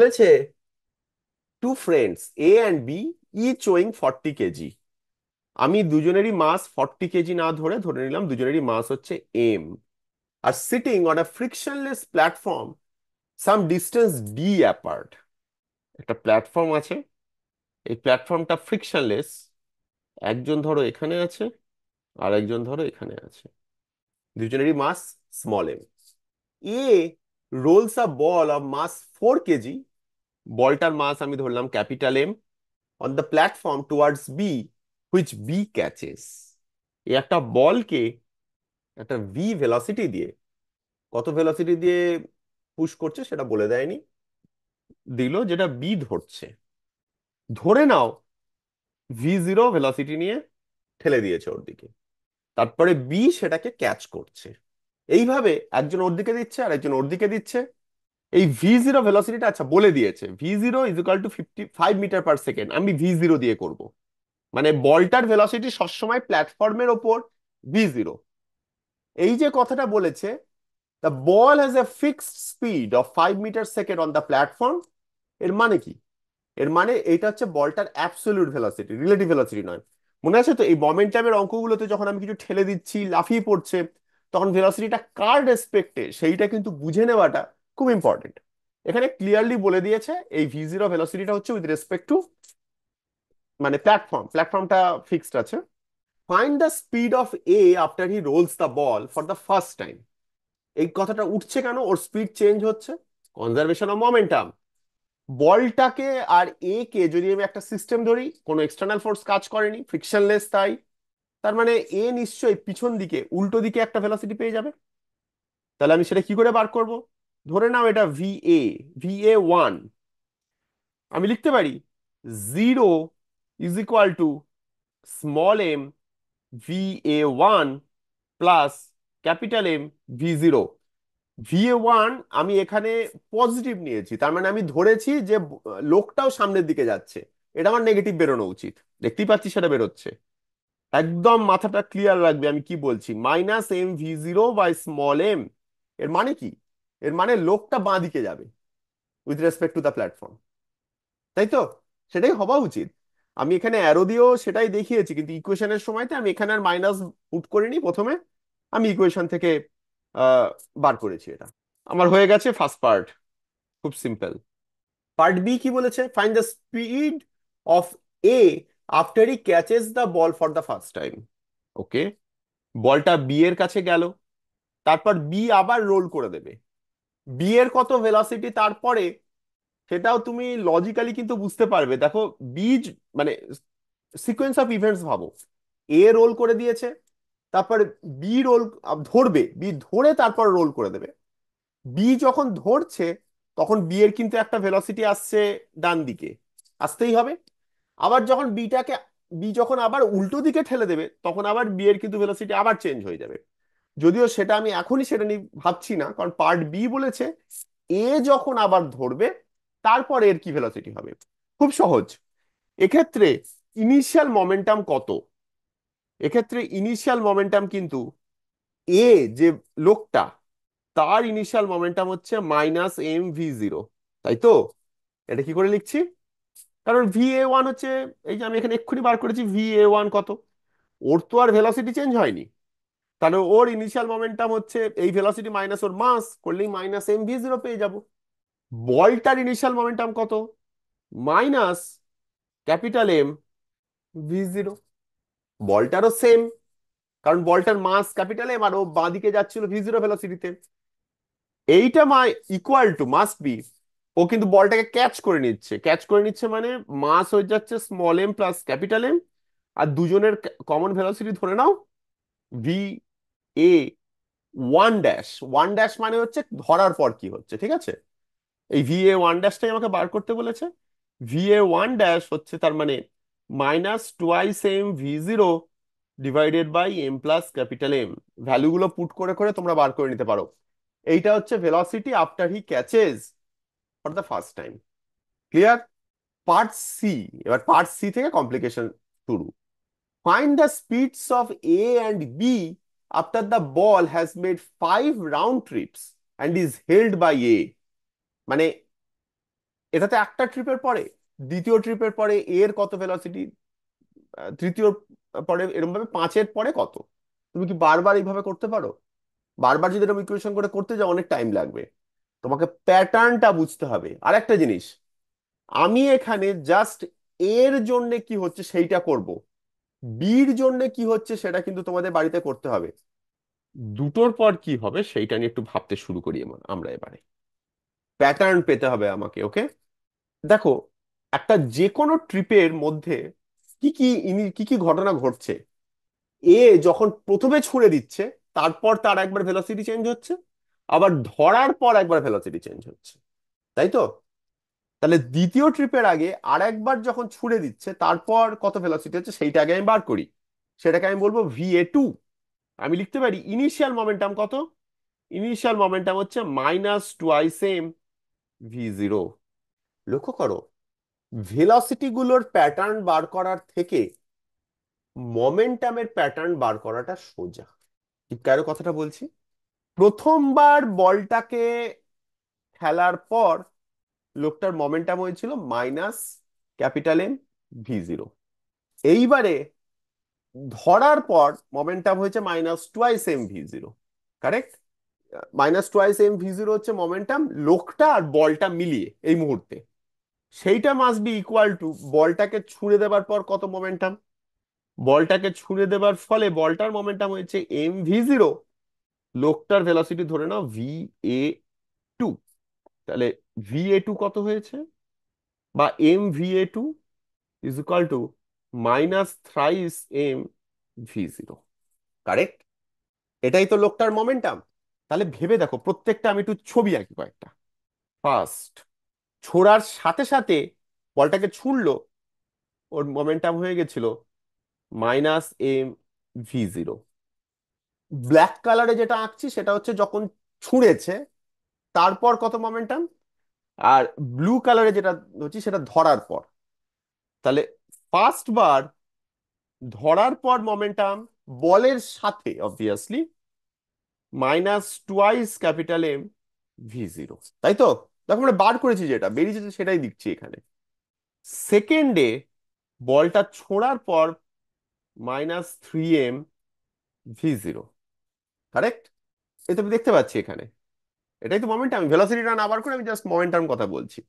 বলেছে two friends A and B each weighing 40 kg. আমি দুজনেরই মাস 40 কেজি না ধরে ধরে নিলাম দুজনেরই মাস হচ্ছে এম, আর sitting on a frictionless platform some distance D apart. একটা প্ল্যাটফর্ম আছে, এই প্ল্যাটফর্মটা ফ্রিকশনলেস। একজন ধরো এখানে আছে, আর একজন ধরো এখানে আছে, দুজনেরই mass small m. A rolls a ball of mass 4 kg, বলটার মাস আমি ধরলাম capital M, on the platform towards B which B catches. এই একটা বলকে একটা ভি ভেলোসিটি দিয়ে, কত ভেলোসিটি দিয়ে পুশ করছে সেটা বলে দেয়নি, দিল যেটা বি ধরছে। ধরে নাও V0 ভেলোসিটি নিয়ে ঠেলে দিয়েছে ওর দিকে, তারপরে বি সেটাকে ক্যাচ করছে। এইভাবে একজন ওর দিকে দিচ্ছে আর একজন ওর দিকে দিচ্ছে। এই V0 ভেলোসিটিটা আচ্ছা বলে দিয়েছে V0 = 55 মিটার পার সেকেন্ড, আমি V0 দিয়ে করব। মানে বলটার ভেলোসিটি সবসময় প্ল্যাটফর্মের ওপর V0। এই যে কথাটা বলেছে, the ball has a fixed speed of 5 metre second on the platform, এর মানে কি? এর মানে এইটা হচ্ছে বলটার অ্যাবসলিউট ভেলোসিটি, রিলেটিভ ভেলোসিটি নয়। মনে আছে তো এই মোমেন্টামের অঙ্কগুলোতে যখন আমি কিছু ঠেলে দিচ্ছি লাফিয়ে পড়ছে, তখন ভেলোসিটিটা কার রেসপেক্টে সেইটা কিন্তু বুঝে নেওয়াটা খুব ইম্পর্টেন্ট। এখানে ক্লিয়ারলি বলে দিয়েছে এই V0 ভেলোসিটিটা হচ্ছে উইথ রেসপেক্ট টু মানে প্ল্যাটফর্মটা ফিক্সড আছে। Find the speed of A after he rolls the ball for the first time. এই কথাটা উঠছে কেন? ওর স্পিড চেঞ্জ হচ্ছে, কনজারভেশন অফ মোমেন্টাম। বলটাকে আর এ কে যদি আমি একটা সিস্টেম ধরি, কোনো এক্সটার্নাল ফোর্স কাজ করেনি, ফ্রিকশনলেস, তাই তার মানে এ নিশ্চয়ই পিছন দিকে উল্টো দিকে একটা ভেলোসিটি পেয়ে যাবে। তাহলে আমি সেটা কি করে বার করব? ধরে নাও এটা VA1, আমি লিখতে পারি 0 = small M VA1 plus capital M V0। VA1 আমি এখানে পজিটিভ নিয়েছি, তার মানে আমি ধরেছি যে লোকটাও সামনের দিকে যাচ্ছে, এটা আমার নেগেটিভ বেরোনো উচিত। দেখতেই পাচ্ছি সেটা বেরোচ্ছে। একদম মাথাটা ক্লিয়ার রাখবে আমি কি বলছি। -mV0/স্মল এম, এর মানে কি? এর মানে লোকটা বাঁ দিকে যাবে with respect to the platform, তাই তো? সেটাই হওয়া উচিত। আমি এখানে অ্যারো দিয়েও সেটাই দেখিয়েছি, কিন্তু ইকুয়েশনের সময়তে আমি এখানে আর মাইনাস পুট করিনি প্রথমে, আমি ইকুয়েশন থেকে আহ বার করেছি এটা। আমার হয়ে গেছে ফার্স্ট পার্ট, খুব সিম্পল। পার্ট বি কি বলেছে? Find the speed of A after he catches the ball for the first time. Okay, বলটা বি এর কাছে গেল, তারপর বি আবার রোল করে দেবে। বি এর কত ভেলোসিটি তারপরে সেটাও তুমি লজিক্যালি কিন্তু বুঝতে পারবে। দেখো বীজ মানে সিকোয়েন্স অফ ইভেন্টস ভাবো, এ রোল করে দিয়েছে, তারপর বি রোল ধরবে, বি ধরে তারপর রোল করে দেবে। বি যখন ধরছে তখন বি এর কিন্তু একটা ভেলোসিটি আসছে ডান দিকে, আসতেই হবে। আবার যখন বি যখন আবার উল্টো দিকে ঠেলে দেবে তখন আবার বি এর কিন্তু ভেলোসিটি আবার চেঞ্জ হয়ে যাবে। যদিও সেটা আমি এখনই সেটা নিয়ে ভাবছি না, কারণ পার্ট বি বলেছে এ যখন আবার ধরবে তারপর এর কি ভেলোসিটি হবে। খুব সহজ। এক্ষেত্রে ইনিশিয়াল মোমেন্টাম কত? এক্ষেত্রে ইনিশিয়াল মোমেন্টাম কিন্তু এ যে লোকটা, তার ইনিশিয়াল মোমেন্টাম হচ্ছে -mV0, তাই তো? এটা কি করে লিখছি? কারণ VA1 হচ্ছে, এই যে আমি এখানে এক্ষুনি বার করেছি VA1 কত, ওর তো আর ভেলোসিটি চেঞ্জ হয়নি, তাহলে ওর ইনিশিয়াল মোমেন্টাম হচ্ছে এই ভেলোসিটি মাইনাস ওর মাস করলেই -mV0 পেয়ে যাব। বলটার ইনিশিয়াল মোমেন্টাম কত? -M V0। বলটারও সেম, কারণ বলটার মাস ক্যাপিটাল এম আর ও বাঁদিকে যাচ্ছিল V0 ভেলোসিটিতে। এইটা ইকুয়াল টু মাস্ট বি, ও কিন্তু বলটাকে ক্যাচ করে নিচ্ছে, ক্যাচ করে নিচ্ছে মানে মাস হয়ে যাচ্ছে small M plus capital M, আর দুজনের কমন ভেলোসিটি ধরে নাও VA1 ড্যাশ। ওয়ান ড্যাশ মানে হচ্ছে ধরার পর কি হচ্ছে, ঠিক আছে? এই VA1 ড্যাশটাই আমাকে বার করতে বলেছে। VA1 ড্যাশ হচ্ছে তার মানে -2/m V0 divided by M plus capital M. ভ্যালুগুলো পুট করে করে তোমরা বার করে নিতে পারো। এইটা হচ্ছে velocity after he catches for the first time. Clear? Part C. এবার পার্ট সি থেকে কমপ্লিকেশন শুরু। Find the speeds of A and B after the ball has made 5 round trips and is held by A. মানে এটাতে একটা ট্রিপের পরে, দ্বিতীয় ট্রিপের পরে এর কত ভেলোসিটি, তৃতীয় পরে, এরকম ভাবে পাঁচের পরে কত। তুমি কি বারবার এইভাবে করতে পারো? বারবার যদি এরকম ইকুয়েশন করে করতে যাও অনেক টাইম লাগবে। তোমাকে প্যাটার্নটা বুঝতে হবে। আর একটা জিনিস, আমি এখানে জাস্ট এর জন্য কি হচ্ছে সেইটা করব, বির জন্য কি হচ্ছে সেটা কিন্তু তোমাদের বাড়িতে করতে হবে। দুটোর পর কি হবে সেইটা নিয়ে একটু ভাবতে শুরু করি আমরা এবারে। প্যাটার্ন পেতে হবে আমাকে, ওকে? দেখো, একটা যে কোনো ট্রিপের মধ্যে কি কি ঘটনা ঘটছে। এ যখন প্রথমে ছুড়ে দিচ্ছে, তারপর তার একবার ভেলোসিটি চেঞ্জ হচ্ছে, আবার ধরার পর একবার ভেলোসিটি চেঞ্জ হচ্ছে, তাই তো? তাহলে দ্বিতীয় ট্রিপের আগে আর একবার যখন ছুড়ে দিচ্ছে, তারপর কত ভেলোসিটি হচ্ছে সেইটা আগে আমি বার করি। সেটাকে আমি বলবো VA2। আমি লিখতে পারি ইনিশিয়াল মোমেন্টাম কত। ইনিশিয়াল মোমেন্টাম হচ্ছে -2m v0। লক্ষ্য করো, ভেলোসিটি গুলোর প্যাটার্ন বার করার থেকে মোমেন্টামের প্যাটার্ন বার করাটা সোজা। ঠিক কারো কথাটা বলছি। প্রথমবার বলটাকে খেলার পর লোকটার মোমেন্টাম হয়েছিল -M v0। এইবারে ধরার পর মোমেন্টাম হয়েছে -2m v0। Correct? -2m v0 হচ্ছে মোমেন্টাম লোকটা আর বলটা মিলিয়ে এই মুহূর্তে। সেইটা মাস্ট বি ইকুয়াল টু বলটাকে ছুঁড়ে দেবার পর কত মোমেন্টাম। বলটাকে ছুঁড়ে দেবার ফলে বলটার মোমেন্টাম হয়েছে M v0, লোকটার ভেলোসিটি ধরে নাও VA2। তাহলে VA2 কত হয়েছে, বা MVA2 is equal to -3m v0। Correct? এটাই তো লোকটার মোমেন্টাম। তাহলে ভেবে দেখো, প্রত্যেকটা আমি একটু ছবি আঁকি কয়েকটা। ফার্স্ট, ছোড়ার সাথে সাথে বলটাকে ছুঁড়লো, ওর মোমেন্টাম হয়ে গেছিল -M v0। ব্ল্যাক কালারে যেটা আঁকছি সেটা হচ্ছে যখন ছুঁড়েছে তারপর কত মোমেন্টাম, আর ব্লু কালারে যেটা হচ্ছে সেটা ধরার পর। তাহলে ফার্স্ট বার ধরার পর মোমেন্টাম বলের সাথে অবভিয়াসলি -2m v0, তাই তো? দেখো আমরা বার করেছি, যেটা বেরিয়েছে সেটাই দিচ্ছি এখানে। সেকেন্ডে বলটা ছোড়ার পর -3m v0। কারেক্ট? এটা আমি দেখতে পাচ্ছি এখানে। এটাই তো মোমেন্টাম। আমি ভেলোসিটিটা না বার করে আমি জাস্ট মোমেন্টাম কথা বলছি।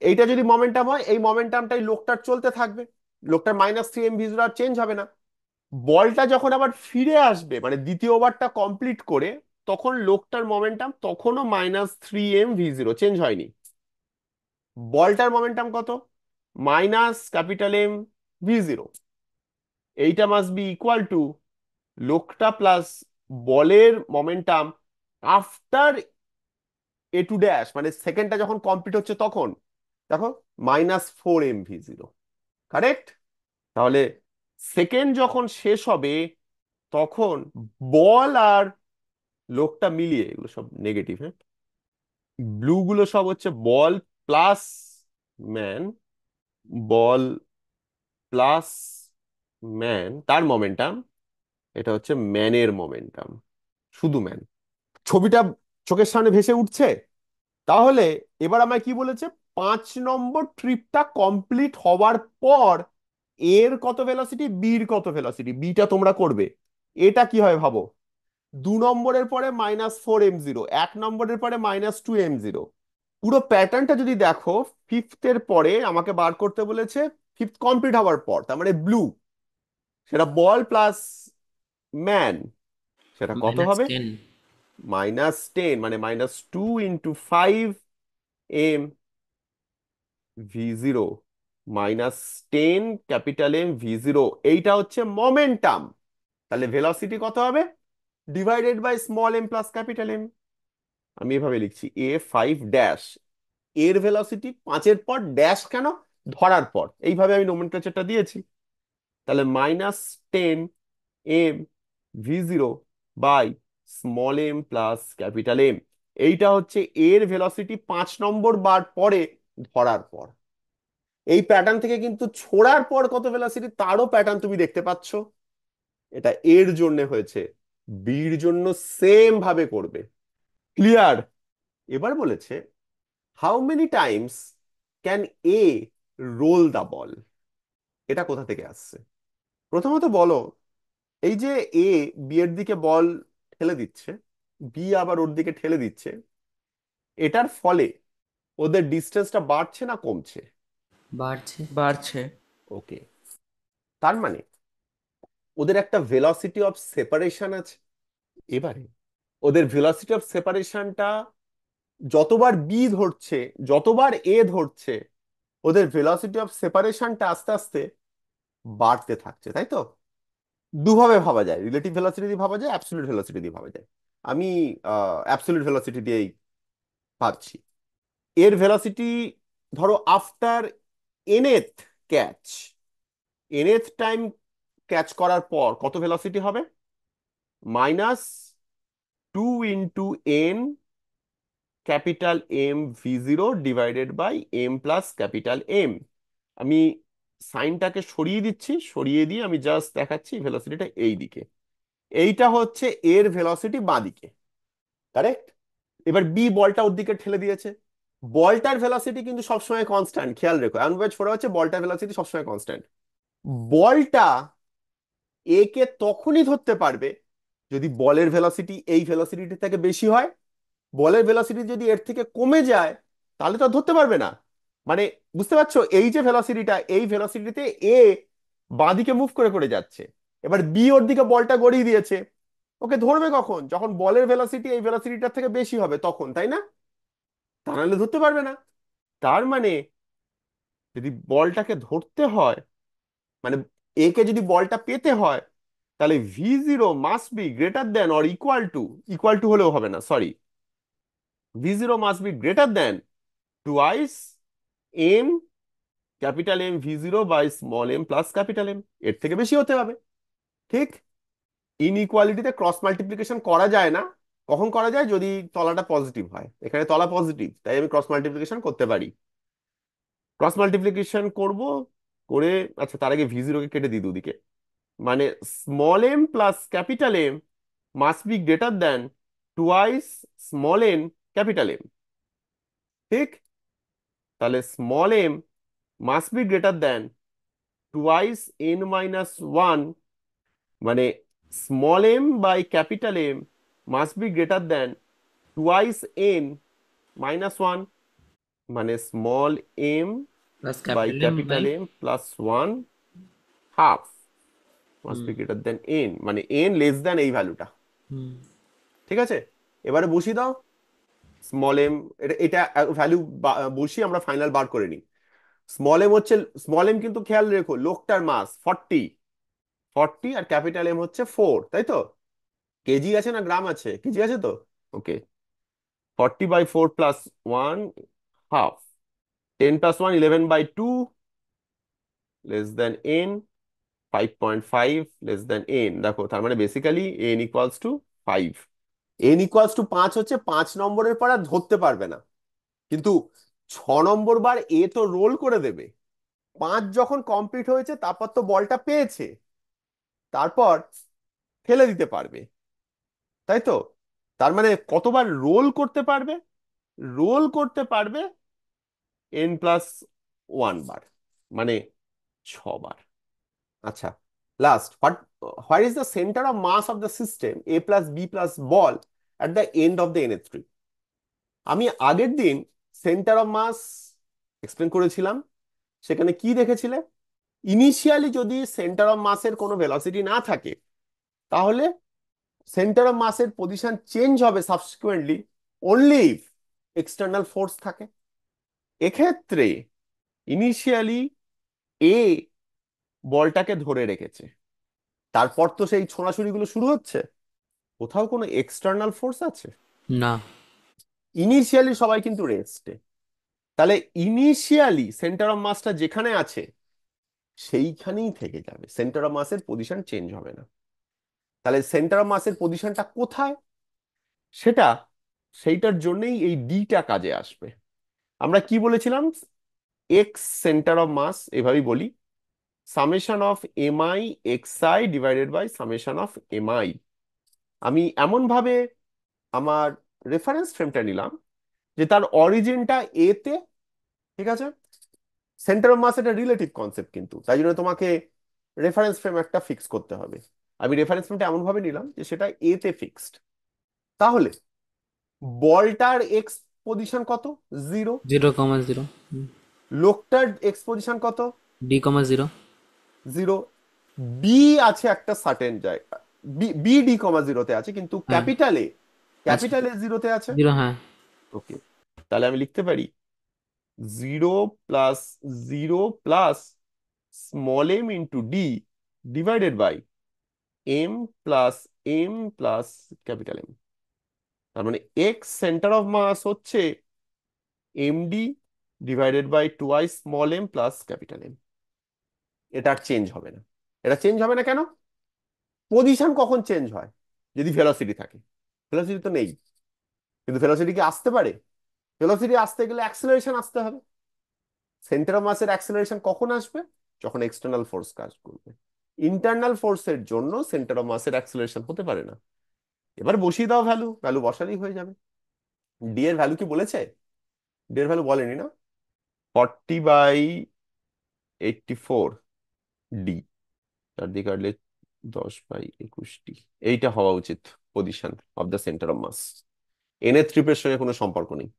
এইটা যদি মোমেন্টাম হয়, এই মোমেন্টামটাই লোকটার চলতে থাকবে। লোকটার -3m v0 আর চেঞ্জ হবে না। বলটা যখন আবার ফিরে আসবে, মানে দ্বিতীয় ওভারটা কমপ্লিট করে, তখন লোকটার মোমেন্টাম তখনও -3m v0 চেঞ্জ হয়নি। বলটার মোমেন্টাম কত? -M v0। এইটা মাস্ট বি ইকুয়াল টু লোকটা প্লাস বলের মোমেন্টাম আফটার A2 মানে সেকেন্ডটা যখন কমপ্লিট হচ্ছে তখন। দেখো, -4m v0। কারেক্ট? তাহলে সেকেন্ড যখন শেষ হবে তখন বল আর লোকটা মিলিয়ে, এগুলো সব নেগেটিভ, হ্যাঁ, ব্লু গুলো সব হচ্ছে বল প্লাস ম্যান, বল প্লাস ম্যান তার মোমেন্টাম, এটা হচ্ছে ম্যানের মোমেন্টাম, শুধু ম্যান। ছবিটা চোখের সামনে ভেসে উঠছে? তাহলে এবার আমায় কি বলেছে, 5 নম্বর ট্রিপটা কমপ্লিট হওয়ার পর এর কত ভেলোসিটি, বির কত ভেলোসিটি, বিটা তোমরা করবে। এটা কি হয় ভাবো, 2 নম্বরের পরে -4m0, 1 নম্বরের পরে -2m0। পুরো প্যাটার্নটা যদি দেখো, ফিফথের পরে আমাকে বার করতে বলেছে ফিফথ কমপ্লিট হওয়ার পর, তার মানে ব্লু, সেটা বল প্লাস ম্যান, সেটা কত হবে? -10। -10, মানে -2 × 5m v0, -10M v0। এইটা হচ্ছে মোমেন্টাম। তাহলে ভেলোসিটি কত হবে, divided by m plus M। আমি এভাবে লিখছি A5 ড্যাশ। এর ভেলোসিটি 5-এর পর ড্যাশ কেন, ধরার পর। এইভাবে আমি নোমেনক্লেচারটা দিয়েছি। তাহলে -10M v0 by m plus M। এইটা হচ্ছে এর ভেলোসিটি 5 নম্বর বার পরে ধরার পর। এই প্যাটার্ন থেকে কিন্তু ছোড়ার পর কত ভেলোসিটি তারও প্যাটার্ন তুমি দেখতে পাচ্ছ। এটা এর জন্য হয়েছে, বির জন্য সেম ভাবে করবে। ক্লিয়ার? এবার বলেছে how many times can A roll the ball? এটা কোথা থেকে আসছে? প্রথমত বলো, এই যে এ বি এর দিকে বল ঠেলে দিচ্ছে, বি আবার ওর দিকে ঠেলে দিচ্ছে, এটার ফলে ওদের ডিস্টেন্সটা বাড়ছে না কমছে? বাড়ছে। বাড়ছে। ওকে, তার মানে ওদের একটা ভেলোসিটি অফ সেপারেশন আছে। এবারে ওদের ভেলোসিটি অফ সেপারেশনটা যতবার বি ধরছে, যতবার এ ধরছে, ওদের ভেলোসিটি অফ সেপারেশনটা আস্তে আস্তে বাড়তে থাকছে, তাই তো? দুভাবে ভাবা যায়, রিলেটিভ ভেলোসিটি দিয়ে ভাবা যায়, অ্যাবসলিউট ভেলোসিটি দিয়ে ভাবা যায়। আমি অ্যাবসলিউট ভেলোসিটি দিয়েই ভাবছি। এর ভেলোসিটি ধরো after nth catch, nth time catch করার পর কত ভেলোসিটি হবে? -2 × n capital M V zero divided by M plus capital M. আমি সাইনটাকে সরিয়ে দিচ্ছি, সরিয়ে দিয়ে আমি জাস্ট দেখাচ্ছি ভেলোসিটিটা এই দিকে। এইটা হচ্ছে এর ভেলোসিটি বাঁ দিকে, কারেক্ট? এবার বি বলটা ওর দিকে ঠেলে দিয়েছে। বলটার ভেলোসিটি কিন্তু সবসময় কনস্ট্যান্ট, খেয়াল রেখো, অ্যানভার্জ ফোরা হচ্ছে বলটার ভেলোসিটি সবসময় কনস্ট্যান্ট। বলটা এ কে তখনই ধরতে পারবে যদি বলের ভেলোসিটি এই ভেলোসিটি থেকে বেশি হয়। বলের ভেলোসিটি যদি এর থেকে কমে যায় তাহলে তো আর ধরতে পারবে না। মানে বুঝতে পারছো, এই যে ভেলোসিটিটা, এই ভেলোসিটিতে এ বাঁদিকে মুভ করে করে যাচ্ছে, এবার বি ওর দিকে বলটা গড়িয়ে দিয়েছে, ওকে ধরবে কখন? যখন বলের ভেলোসিটি এই ভেলোসিটিটার থেকে বেশি হবে তখন, তাই না? তা নাহলে ধরতে পারবে না। তার মানে যদি বলটাকে ধরতে হয়, মানে এ কে যদি বলটা পেতে হয়, তাহলে V zero must be greater than or equal to হলেও হবে না, sorry, V zero must be greater than twice M capital M V zero by small M plus capital M. এর থেকে বেশি হতে হবে, ঠিক? ইনইকুয়ালিটিতে ক্রস মাল্টিপ্লিকেশন করা যায় না। কখন করা যায়? যদি তলাটা পজিটিভ হয়। এখানে তলা পজিটিভ, তাই আমি ক্রস মাল্টিপ্লিকেশন করতে পারি। ক্রস মাল্টিপ্লিকেশন করব করে, আচ্ছা তার আগে ভি জিরোকে কেটে দিই দুদিকে। মানে small M plus capital M must be greater than twice small n capital M, ঠিক? তাহলে small m must be greater than twice n minus one, মানে small m by capital M must be greater than twice n minus one, মানে small M plus by capital M capital by. M plus one half must hmm. Be greater than n, মানে n less than এই ভ্যালুটা। হুম। ঠিক আছে, এবারে বসিয়ে দাও small M, এটা এটা ভ্যালু বসিয়ে আমরা ফাইনাল বার করে নিই। স্মল এম হচ্ছে, স্মল এম কিন্তু খেয়াল রেখো লোকটার মাস 40, 40 আর ক্যাপিটাল এম হচ্ছে 4, তাই তো? কেজি আছে না গ্রাম আছে? কেজি আছে তো। ওকে, 40/4 plus 1 half, 10 plus 1 11/2 less than n, 5.5 less than n. দেখো তার মানে basically N equals to 5। N equals to 5 হচ্ছে 5 নম্বরের পর আর ধরতে পারবে না, কিন্তু 6 নম্বর বার এ তো রোল করে দেবে। 5 যখন কমপ্লিট হয়েছে তারপর তো বলটা পেয়েছে, তারপর ফেলে দিতে পারবে, তাই তো? তার মানে কতবার রোল করতে পারবে? রোল করতে পারবে n+1 বার, মানে 6 বার। আচ্ছা, last, what is the centre of mass of the system A plus B plus ball at the end of the nth trip? আমি আগের দিন সেন্টার অফ মাস এক্সপ্লেন করেছিলাম, সেখানে কি দেখেছিলে? ইনিশিয়ালি যদি সেন্টার অফ মাসের কোনো ভেলোসিটি না থাকে, তাহলে সেন্টার অফ মাসের পজিশন চেঞ্জ হবে subsequently only if external force থাকে। এক্ষেত্রে ইনিশিয়ালি এ বলটাকে ধরে রেখেছে, তারপর তো সেই ছোঁড়াছুড়িগুলো শুরু হচ্ছে, কোথাও কোনো এক্সটার্নাল ফোর্স আছে? না। ইনিশিয়ালি সবাই কিন্তু রেস্টে। তাহলে ইনিশিয়ালি সেন্টার অফ মাসটা যেখানে আছে সেইখানেই থেকে যাবে, সেন্টার অফ মাসের পজিশন চেঞ্জ হবে না। তাহলে সেন্টার অফ মাসের পজিশনটা কোথায়, সেটা, সেইটার জন্যই এই ডিটা কাজে আসবে। আমরা কি বলেছিলাম? এক্স সেন্টার অফ মাস, এভাবেই বলি, summation of MI X I divided by summation of MI. আমি এমন ভাবে আমার রেফারেন্স ফ্রেমটা নিলাম যে তার অরিজিনটা এ তে, ঠিক আছে? সেন্টার অফ মাস এটা রিলেটিভ কনসেপ্ট, কিন্তু তাই জন্য তোমাকে রেফারেন্স ফ্রেম একটা ফিক্স করতে হবে। আমি রেফারেন্স ফ্রেমটা এমন ভাবে নিলাম যে সেটা এ তে ফিক্সড। তাহলে বলটার এক্স পজিশন কত? 0। 0,0। লোকটার এক্স পজিশন কত? D,0। 0। বি আছে একটা সার্টেন জায়গা, বি বি D,0-তে আছে, কিন্তু হ্যাঁ। ক্যাপিটালে আচ্ছা। ক্যাপিটালে 0-তে আছে। 0, হ্যাঁ। ওকে, তাহলে আমি লিখতে পারি 0 + 0 + m × d divided by m + m + M। তার মানে এক্স সেন্টার অফ মাস হচ্ছে md divided by 2i m + M। এটা আর চেঞ্জ হবে না। এটা চেঞ্জ হবে না কেন? পজিশন কখন চেঞ্জ হয়? যদি ভেলোসিটি থাকে। ভেলোসিটি তো নেই, কিন্তু ভেলোসিটি কি আসতে পারে? ভেলোসিটি আসতে গেলে অ্যাক্সেলারেশন আসতে হবে। সেন্টার অফ মাসের অ্যাক্সেলারেশন কখন আসবে? যখন এক্সটার্নাল ফোর্স কাজ করবে। ইন্টারনাল ফোর্সের জন্য সেন্টার অফ মাসের অ্যাক্সেলারেশন হতে পারে না। এবার বসিয়ে দাও ভ্যালু, ভ্যালু বসালেই হয়ে যাবে। ডি এর ভ্যালু কি বলেছে? ডি এর ভ্যালু বলেনি না? 40/84 ডি, 4 দিয়ে কাটলে 10/21 ডি। এইটা হওয়া উচিত position of the centre of mass. N এর ত্রিপের সঙ্গে কোনো সম্পর্ক নেই।